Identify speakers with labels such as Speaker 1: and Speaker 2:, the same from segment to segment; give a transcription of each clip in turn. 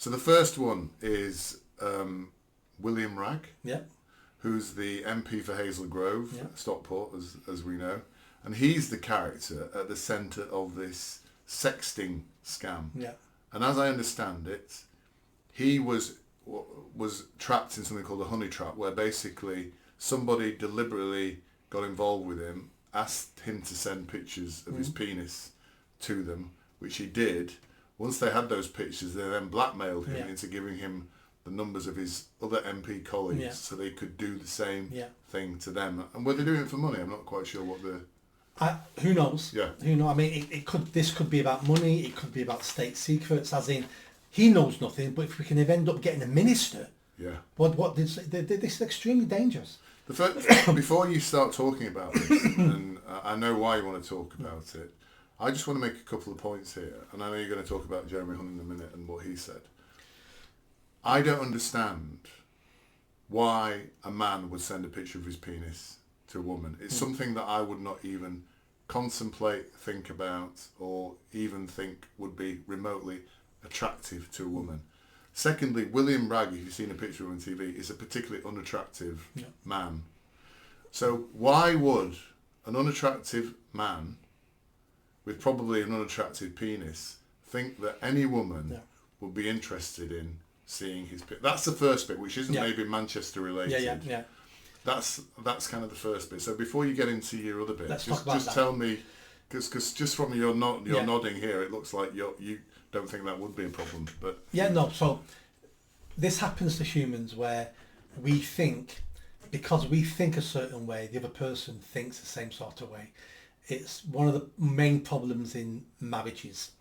Speaker 1: So the first one is William Wragg,
Speaker 2: Yeah.
Speaker 1: who's the MP for Hazel Grove,
Speaker 2: Yeah.
Speaker 1: Stockport, as we know. And he's the character at the centre of this sexting scam.
Speaker 2: Yeah.
Speaker 1: And as I understand it, he was trapped in something called a honey trap, where basically somebody deliberately got involved with him, asked him to send pictures of his penis to them, which he did. Once they had those pictures, they then blackmailed him into giving him the numbers of his other MP colleagues so they could do the same thing to them. And were they doing it for money? I'm not quite sure what the...
Speaker 2: Who knows?
Speaker 1: Yeah.
Speaker 2: Who knows? I mean, this could be about money. It could be about state secrets. As in, he knows nothing. But if we can end up getting a minister, this is extremely dangerous.
Speaker 1: Before you start talking about this, and I know why you want to talk about it, I just want to make a couple of points here. And I know you're going to talk about Jeremy Hunt in a minute and what he said. I don't understand why a man would send a picture of his penis to a woman. It's something that I would not even contemplate, think about, or even think would be remotely attractive to a woman. Secondly, William Wragg, if you've seen a picture of him on TV, is a particularly unattractive man. So why would an unattractive man with probably an unattractive penis think that any woman would be interested in seeing his penis? That's the first bit, which isn't maybe Manchester related.
Speaker 2: Yeah.
Speaker 1: That's kind of the first bit. So before you get into your other bit, just tell me, because just from your nodding here, it looks like you don't think that would be a problem. But
Speaker 2: So this happens to humans where we think, because we think a certain way, the other person thinks the same sort of way. It's one of the main problems in marriages.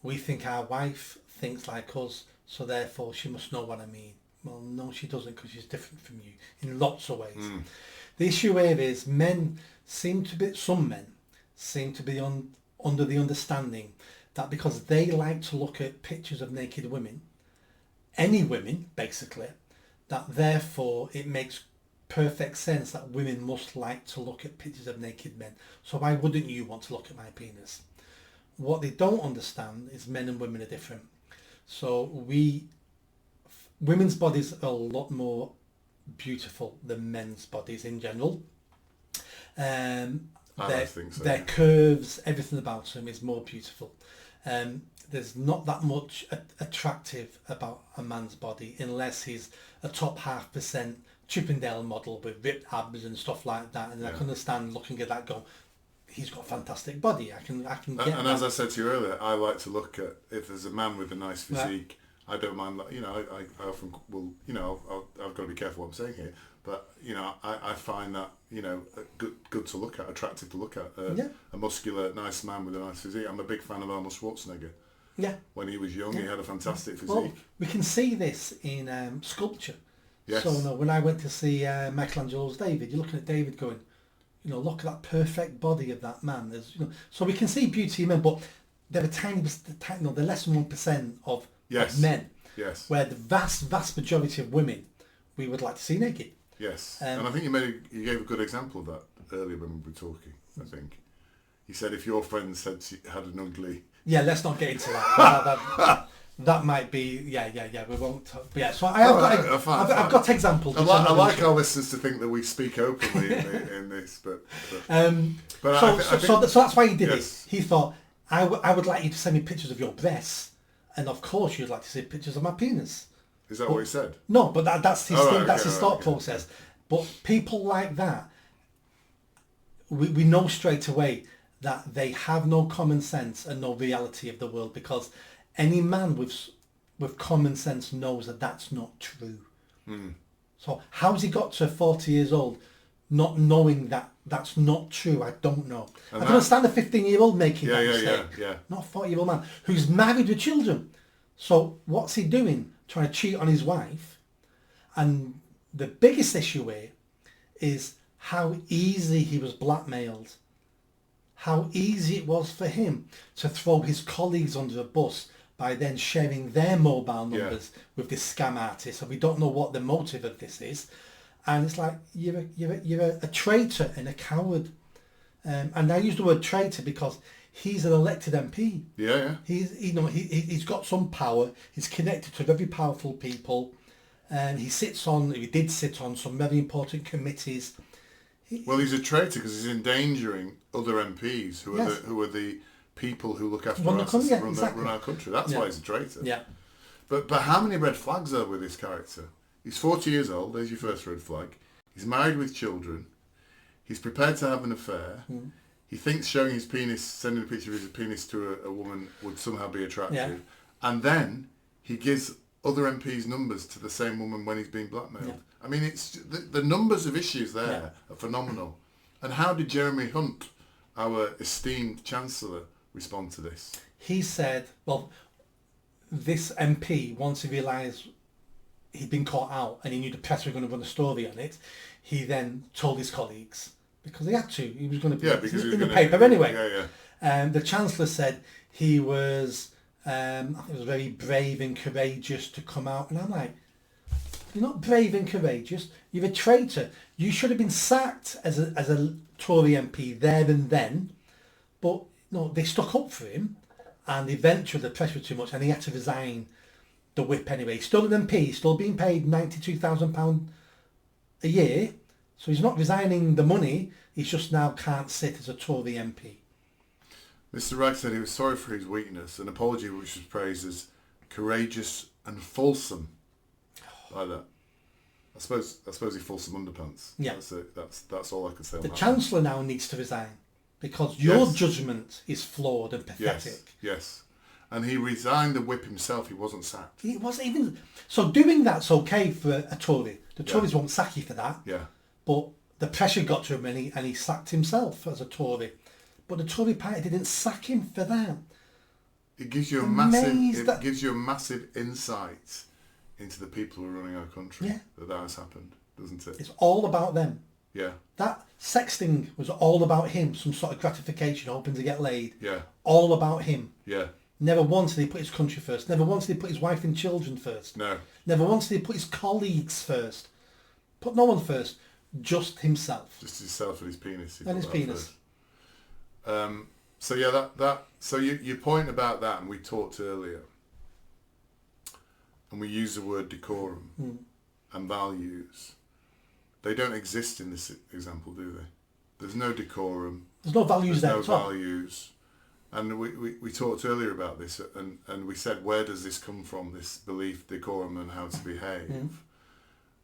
Speaker 2: We think our wife thinks like us, so therefore she must know what I mean. Well, no, she doesn't, because she's different from you in lots of ways. The issue here is some men seem to be under the understanding that because they like to look at pictures of naked women, any women basically, that therefore it makes perfect sense that women must like to look at pictures of naked men. So why wouldn't you want to look at my penis? What they don't understand is men and women are different. So women's bodies are a lot more beautiful than men's bodies in general.
Speaker 1: I think so.
Speaker 2: Their curves, everything about them is more beautiful. There's not that much attractive about a man's body unless he's a top 0.5% Chippendale model with ripped abs and stuff like that. And I can understand looking at that going, he's got a fantastic body. I can get
Speaker 1: and
Speaker 2: that.
Speaker 1: As I said to you earlier, I like to look at, if there's a man with a nice physique, I don't mind, I often will, I've got to be careful what I'm saying here, but, I find that, good to look at, attractive to look at, a muscular, nice man with a nice physique. I'm a big fan of Arnold Schwarzenegger.
Speaker 2: Yeah.
Speaker 1: When he was young, he had a fantastic physique.
Speaker 2: Well, we can see this in sculpture.
Speaker 1: Yes.
Speaker 2: So when I went to see Michelangelo's David, you're looking at David going, look at that perfect body of that man. So we can see beauty in men, but they're they're less than 1% of men.
Speaker 1: Yes.
Speaker 2: Where the vast majority of women, we would like to see naked.
Speaker 1: Yes. And I think you gave a good example of that earlier when we were talking, I think. You said if your friend said she had an ugly...
Speaker 2: Yeah, let's not get into that. That might be... Yeah, we won't... But yeah, so I've got examples.
Speaker 1: I like our listeners to think that we speak openly in this, but
Speaker 2: so that's why he did it. He thought, I would like you to send me pictures of your breasts, and of course you'd like to see pictures of my penis.
Speaker 1: Is that what he said?
Speaker 2: No, but that's his thing. That's his thought process. But people like that, we know straight away that they have no common sense and no reality of the world, because any man with common sense knows that that's not true. So how's he got to 40 years old not knowing that that's not true? I don't know. I can understand a 15-year-old making that mistake. Not a 40-year-old man who's married with children. So what's he doing? Trying to cheat on his wife. And the biggest issue here is how easy he was blackmailed. How easy it was for him to throw his colleagues under the bus by then sharing their mobile numbers with this scam artist. So we don't know what the motive of this is. And it's like, you're a traitor and a coward. And I use the word traitor because He's an elected MP.
Speaker 1: Yeah.
Speaker 2: He's got some power. He's connected to very powerful people, and he did sit on some very important committees.
Speaker 1: Well, he's a traitor because he's endangering other MPs who are the people who look after us and run our country. That's why he's a traitor.
Speaker 2: Yeah.
Speaker 1: But how many red flags are with this character? He's 40 years old. There's your first red flag. He's married with children. He's prepared to have an affair. Mm. He thinks showing his penis, sending a picture of his penis to a woman would somehow be attractive. Yeah. And then he gives other MPs' numbers to the same woman when he's being blackmailed. Yeah. I mean, it's the numbers of issues there are phenomenal. And how did Jeremy Hunt, our esteemed Chancellor, respond to this?
Speaker 2: He said, well, this MP, once he realised he'd been caught out and he knew the press were going to run a story on it, he then told his colleagues, because he had to, he was going to be in the paper anyway. The Chancellor said he was, I think it was very brave and courageous to come out. And I'm like, you're not brave and courageous, you're a traitor. You should have been sacked as a Tory MP there and then, but no, they stuck up for him, and eventually the pressure was too much and he had to resign the whip anyway. He's still an MP, still being paid £92,000 a year, so he's not resigning the money, he's just now can't sit as a Tory MP.
Speaker 1: Mr. Wragg said he was sorry for his weakness, an apology which was praised as courageous and fulsome. Like that. I suppose he fulsome underpants.
Speaker 2: Yeah.
Speaker 1: That's it. That's all I can say on
Speaker 2: the
Speaker 1: that.
Speaker 2: The Chancellor now needs to resign because your judgment is flawed and pathetic.
Speaker 1: Yes. And he resigned the whip himself. He wasn't sacked.
Speaker 2: He wasn't even. So doing that's okay for a Tory. The Tories won't sack you for that.
Speaker 1: Yeah.
Speaker 2: But the pressure got to him and he sacked himself as a Tory. But the Tory party didn't sack him for that.
Speaker 1: It gives you a massive insight into the people who are running our country.
Speaker 2: Yeah.
Speaker 1: That has happened, doesn't it?
Speaker 2: It's all about them.
Speaker 1: Yeah.
Speaker 2: That sexting was all about him, some sort of gratification, hoping to get laid.
Speaker 1: Yeah.
Speaker 2: All about him.
Speaker 1: Yeah.
Speaker 2: Never once did he put his country first. Never once did he put his wife and children first.
Speaker 1: No.
Speaker 2: Never once did he put his colleagues first. Put no one first. Just himself.
Speaker 1: Just himself and his penis.
Speaker 2: And his penis.
Speaker 1: So yeah, so your point about that, and we talked earlier, and we use the word decorum and values. They don't exist in this example, do they? There's no decorum.
Speaker 2: There's no values there.
Speaker 1: There's no values. And we talked earlier about this, and we said, where does this come from, this belief, decorum, and how to behave?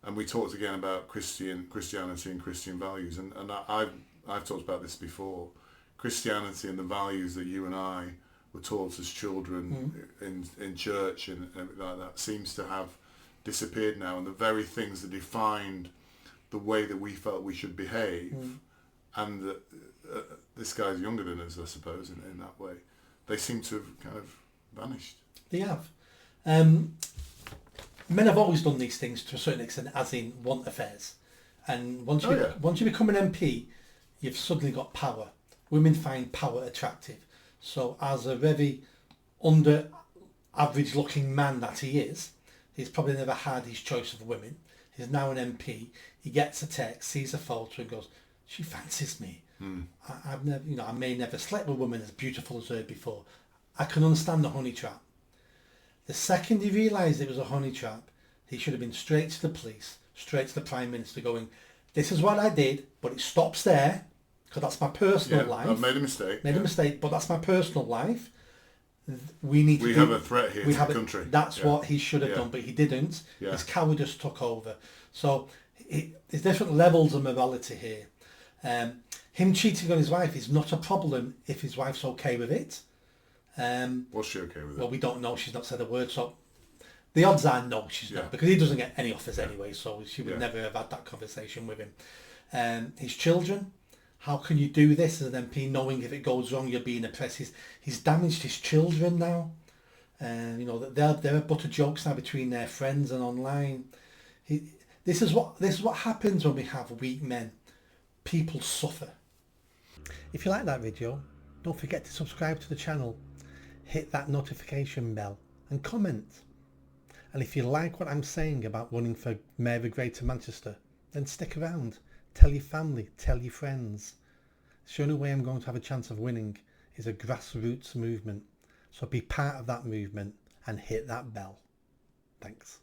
Speaker 1: And we talked again about Christianity and Christian values, and I've talked about this before. Christianity and the values that you and I were taught as children in church and everything like that seems to have disappeared now, and the very things that defined the way that we felt we should behave, and this guy's younger than us, I suppose, in that way, they seem to have kind of vanished.
Speaker 2: They have. Men have always done these things to a certain extent, as in want affairs, and once you become an MP, you've suddenly got power. Women find power attractive. So as a very under average looking man that he is, he's probably never had his choice of women. He's now an MP. He gets a text, sees a photo and goes, she fancies me. I've never, I may never slept with a woman as beautiful as her before. I can understand the honey trap. The second he realised it was a honey trap, he should have been straight to the police, straight to the Prime Minister going, this is what I did, but it stops there, because that's my personal life.
Speaker 1: I've made a mistake.
Speaker 2: Made a mistake, but that's my personal life. We
Speaker 1: have a threat here to the country.
Speaker 2: That's what he should have done, but he didn't. His cowardice took over. So there's different levels of morality here. Him cheating on his wife is not a problem if his wife's okay with it.
Speaker 1: Was she okay with it?
Speaker 2: Well, we don't know. She's not said a word. So the odds are no, she's not, because he doesn't get any offers anyway. So she would never have had that conversation with him. His children. How can you do this as an MP knowing if it goes wrong you're being oppressed? He's damaged his children now. There are butter jokes now between their friends and online. This is what happens when we have weak men. People suffer. If you like that video, don't forget to subscribe to the channel, hit that notification bell and comment. And if you like what I'm saying about running for Mayor of Greater Manchester, then stick around. Tell your family, tell your friends. It's the only way I'm going to have a chance of winning is a grassroots movement. So be part of that movement and hit that bell. Thanks.